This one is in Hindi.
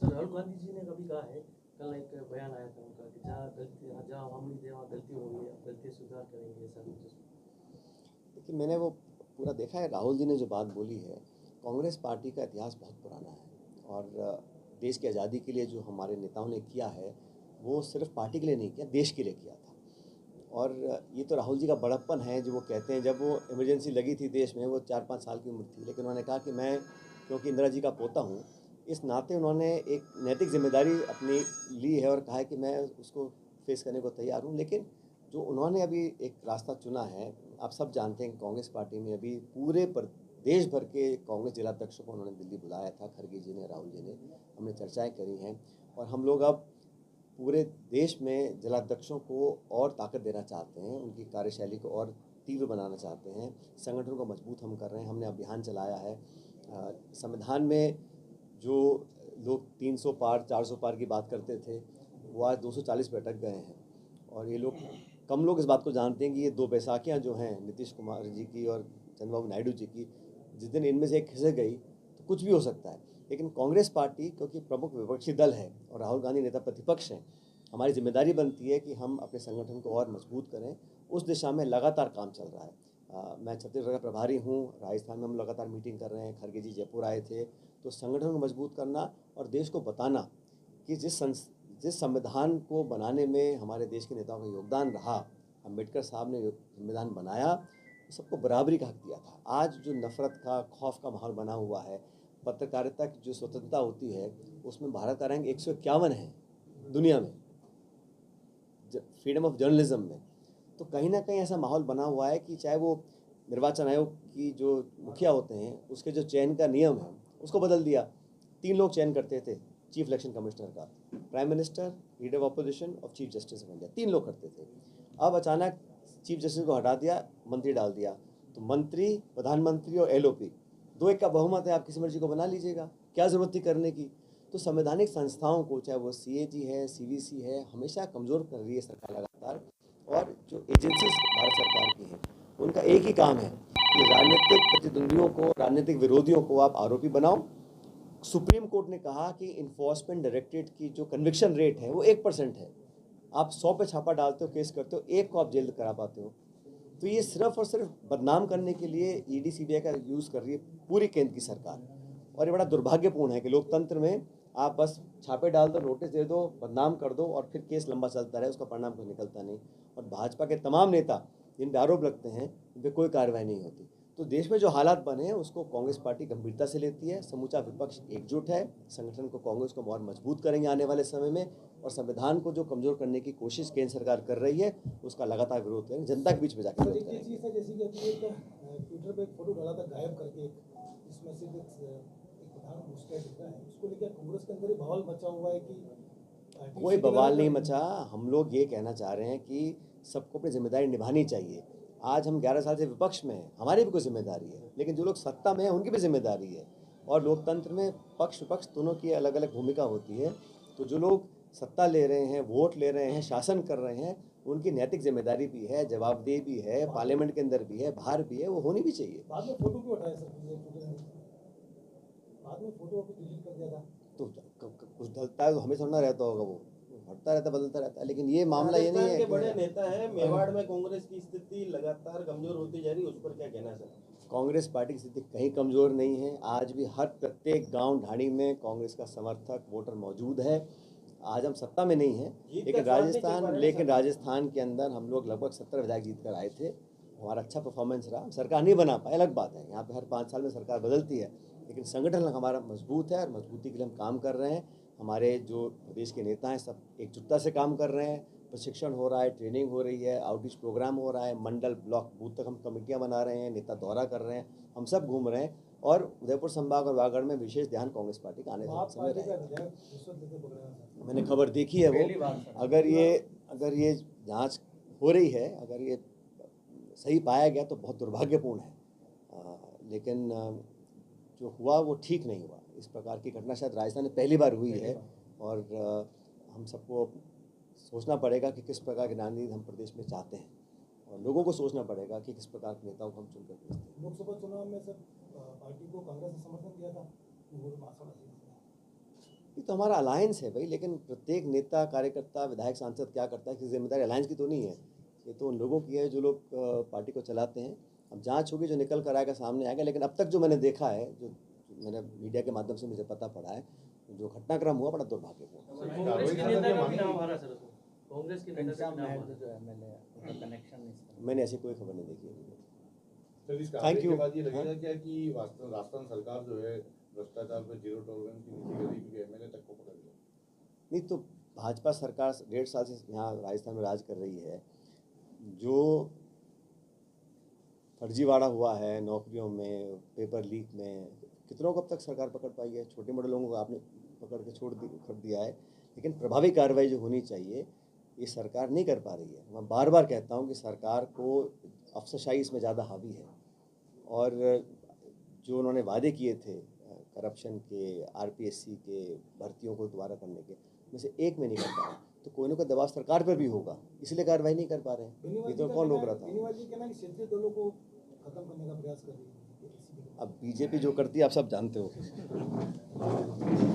सर, राहुल गांधी जी ने कभी कहा है, कल एक बयान आया था उनका कि जहाँ हम नहीं थे वहाँ गलती हो गई है, अब गलती स्वीकार करेंगे, ऐसा कुछ। देखिए, मैंने वो पूरा देखा है। राहुल जी ने जो बात बोली है, कांग्रेस पार्टी का इतिहास बहुत पुराना है और देश की आज़ादी के लिए जो हमारे नेताओं ने किया है वो सिर्फ पार्टी के लिए नहीं किया, देश के लिए किया था। और ये तो राहुल जी का बड़प्पन है जो वो कहते हैं। जब वो इमरजेंसी लगी थी देश में, वो 4-5 साल की उम्र थी, लेकिन उन्होंने कहा कि मैं क्योंकि इंदिरा जी का पोता हूँ, इस नाते उन्होंने एक नैतिक जिम्मेदारी अपनी ली है और कहा है कि मैं उसको फेस करने को तैयार हूँ। लेकिन जो उन्होंने अभी एक रास्ता चुना है, आप सब जानते हैं कि कांग्रेस पार्टी में अभी पूरे देश भर के कांग्रेस जिलाध्यक्षों को उन्होंने दिल्ली बुलाया था, खड़गे जी ने, राहुल जी ने, हमने चर्चाएं करी हैं। और हम लोग अब पूरे देश में जिलाध्यक्षों को और ताकत देना चाहते हैं, उनकी कार्यशैली को और तीव्र बनाना चाहते हैं, संगठन को मजबूत हम कर रहे हैं। हमने अभियान चलाया है। संविधान में जो लोग 300 पार 400 पार की बात करते थे, वो आज 240 पे अटक गए हैं। और ये लोग, कम लोग इस बात को जानते हैं कि ये 2 बैसाखियाँ जो हैं नीतीश कुमार जी की और चंद्रबाबू नायडू जी की, जिस दिन इनमें से एक खिसक गई तो कुछ भी हो सकता है। लेकिन कांग्रेस पार्टी क्योंकि प्रमुख विपक्षी दल है और राहुल गांधी नेता प्रतिपक्ष हैं, हमारी जिम्मेदारी बनती है कि हम अपने संगठन को और मजबूत करें। उस दिशा में लगातार काम चल रहा है। मैं छत्तीसगढ़ का प्रभारी हूँ, राजस्थान में हम लगातार मीटिंग कर रहे हैं। खड़गे जी जयपुर आए थे। तो संगठन को मजबूत करना और देश को बताना कि जिस संविधान को बनाने में हमारे देश के नेताओं का योगदान रहा, अम्बेडकर साहब ने संविधान बनाया, सबको बराबरी का हक दिया था। आज जो नफरत का, खौफ का माहौल बना हुआ है, पत्रकारिता की जो स्वतंत्रता होती है उसमें भारत का रैंक 151 है दुनिया में, फ्रीडम ऑफ जर्नलिज्म में। तो कहीं ना कहीं ऐसा माहौल बना हुआ है कि चाहे वो निर्वाचन आयोग की जो मुखिया होते हैं उसके जो चयन का नियम है उसको बदल दिया। 3 लोग चयन करते थे चीफ इलेक्शन कमिश्नर का, prime minister, leader of opposition और चीफ जस्टिस ऑफ इंडिया, 3 लोग करते थे। अब अचानक चीफ जस्टिस को हटा दिया, मंत्री डाल दिया। तो मंत्री, प्रधानमंत्री और एलओपी 2-1 का बहुमत है, आप किसी मर्जी को बना लीजिएगा, क्या ज़रूरत थी करने की। तो संवैधानिक संस्थाओं को, चाहे वो सीएजी है, सीवीसी है, हमेशा कमज़ोर कर रही है सरकार लगातार। और जो एजेंसीज भारत सरकार की हैं उनका एक ही काम है कि राजनीतिक प्रतिद्वंदियों को, राजनीतिक विरोधियों को आप आरोपी बनाओ। सुप्रीम कोर्ट ने कहा कि इन्फोर्समेंट डायरेक्टरेट की जो कन्विक्शन रेट है वो 1% है। आप 100 पे छापा डालते हो, केस करते हो, 1 को आप जेल करा पाते हो। तो ये सिर्फ और सिर्फ बदनाम करने के लिए ईडी सीबीआई का यूज़ कर रही है पूरी केंद्र की सरकार। और ये बड़ा दुर्भाग्यपूर्ण है कि लोकतंत्र में आप बस छापे डाल दो, नोटिस दे दो, बदनाम कर दो और फिर केस लंबा चलता रहे, उसका परिणाम कोई निकलता नहीं। और भाजपा के तमाम नेता जिन पर आरोप लगते हैं उन पर कोई कार्रवाई नहीं होती। तो देश में जो हालात बने हैं उसको कांग्रेस पार्टी गंभीरता से लेती है। समूचा विपक्ष एकजुट है। संगठन को, कांग्रेस को और मजबूत करेंगे आने वाले समय में। और संविधान को जो कमजोर करने की कोशिश केंद्र सरकार कर रही है उसका लगातार विरोध करेंगे, जनता के बीच में जाकर विरोध करेंगे। जैसे कि अभी एक ट्विटर पे एक फोटो डाला था गायब करके, जिसमें सिर्फ एक प्रधान मुस्कुराए दिख रहा है, उसको लेकर कांग्रेस के अंदर बवाल मचा हुआ है कि कोई बवाल नहीं मचा। हम लोग ये कहना चाह रहे हैं कि सबको अपनी जिम्मेदारी निभानी चाहिए। आज हम 11 साल से विपक्ष में हैं, हमारी भी कोई जिम्मेदारी है, लेकिन जो लोग सत्ता में हैं उनकी भी जिम्मेदारी है। और लोकतंत्र में पक्ष विपक्ष दोनों की अलग अलग भूमिका होती है। तो जो लोग सत्ता ले रहे हैं, वोट ले रहे हैं, शासन कर रहे हैं, उनकी नैतिक जिम्मेदारी भी है, जवाबदेही भी है, पार्लियामेंट के अंदर भी है, बाहर भी है, वो होनी भी चाहिए। बाद में फोटो क्यों हटाया सर? बाद में फोटो को डिलीट कर दिया था। तो कुछ ढलता है तो हमें थोड़ा रहता होगा, वो हटता रहता, बदलता रहता है। लेकिन ये मामला ये नहीं है कि बड़े नेता है, मेवाड़ में कांग्रेस की स्थिति लगातार कमजोर होती जा रही है, उस पर क्या कहना सर? कांग्रेस पार्टी की स्थिति कहीं कमजोर नहीं है। आज भी हर प्रत्येक गांव ढाणी में कांग्रेस का समर्थक वोटर मौजूद है। आज हम सत्ता में नहीं हैं, लेकिन राजस्थान के अंदर हम लोग लगभग 70 विधायक जीत कर आए थे। हमारा अच्छा परफॉर्मेंस रहा। सरकार नहीं बना पाए, अलग बात है, यहाँ पे हर 5 साल में सरकार बदलती है, लेकिन संगठन हमारा मजबूत है और मजबूती के लिए हम काम कर रहे हैं। हमारे जो प्रदेश के नेता हैं सब एकजुटता से काम कर रहे हैं। प्रशिक्षण हो रहा है, ट्रेनिंग हो रही है, आउटरीच प्रोग्राम हो रहा है, मंडल, ब्लॉक, बूथ तक हम कमेटियां बना रहे हैं, नेता दौरा कर रहे हैं, हम सब घूम रहे हैं। और उदयपुर संभाग और वागड़ में विशेष ध्यान कांग्रेस पार्टी का आने वाले समय रहेगा। मैंने खबर देखी है वो। अगर ये जांच हो रही है, अगर ये सही पाया गया तो बहुत दुर्भाग्यपूर्ण है। लेकिन जो हुआ वो ठीक नहीं हुआ। इस प्रकार की घटना शायद राजस्थान में पहली बार हुई है। और हम सबको सोचना पड़ेगा कि किस प्रकार की राजनीति हम प्रदेश में चाहते हैं, और लोगों को सोचना पड़ेगा कि किस प्रकार के नेताओं को हम चुनकर भेजते हैं। लोकसभा चुनाव में सर पार्टी को कांग्रेस ने समर्थन दिया था, ये तो हमारा अलायंस है भाई, लेकिन प्रत्येक नेता, कार्यकर्ता, विधायक, सांसद क्या करता है, इसकी जिम्मेदारी अलायंस की तो नहीं है। ये तो उन लोगों की है जो लोग पार्टी को चलाते हैं। अब जांच होगी, जो निकल कर आएगा सामने आएगा, लेकिन अब तक जो मैंने देखा है, जो मैंने मीडिया के माध्यम से मुझे पता पड़ा है, जो घटनाक्रम हुआ बड़ा दुर्भाग्यपूर्ण। सर, कांग्रेस के नेता का भी नाम आ रहा है सर उसमें। कांग्रेस के नेता का भी नाम आ रहा है। जो एमएलए कनेक्शन मैंने ऐसी कोई खबर नहीं देखी अभी। सर, इस Thank कार्रवाई you. के बाद ये हाँ? लगेगा क्या कि राजस्थान सरकार जो है भ्रष्टाचार पे जीरो टॉलरेंस की नीति करी, क्योंकि एमएलए तक को पकड़ लिया? नहीं तो भाजपा सरकार 1.5 साल से यहाँ राजस्थान में राज कर रही है। जो फर्जीवाड़ा हुआ है नौकरियों में, पेपर लीक में, कितनों को अब तक सरकार पकड़ पाई है? छोटे मोटे लोगों को आपने पकड़ के कर दिया है, लेकिन प्रभावी कार्रवाई जो होनी चाहिए ये सरकार नहीं कर पा रही है। मैं बार बार कहता हूँ कि सरकार को अफसरशाही इसमें ज़्यादा हावी है, और जो उन्होंने वादे किए थे करप्शन के, आरपीएससी के, भर्तियों को दोबारा करने के, में से एक में नहीं कर पा रहे, तो कोई ना कोई दबाव सरकार पर भी होगा, इसलिए कार्रवाई नहीं कर पा रहे हैं। ये तो कौन रोक रहा था? बेनीवाल जी कहना कि क्षेत्रीय दलों को खत्म करने का प्रयास कर रही है। अब बीजेपी जो करती है आप सब जानते हो।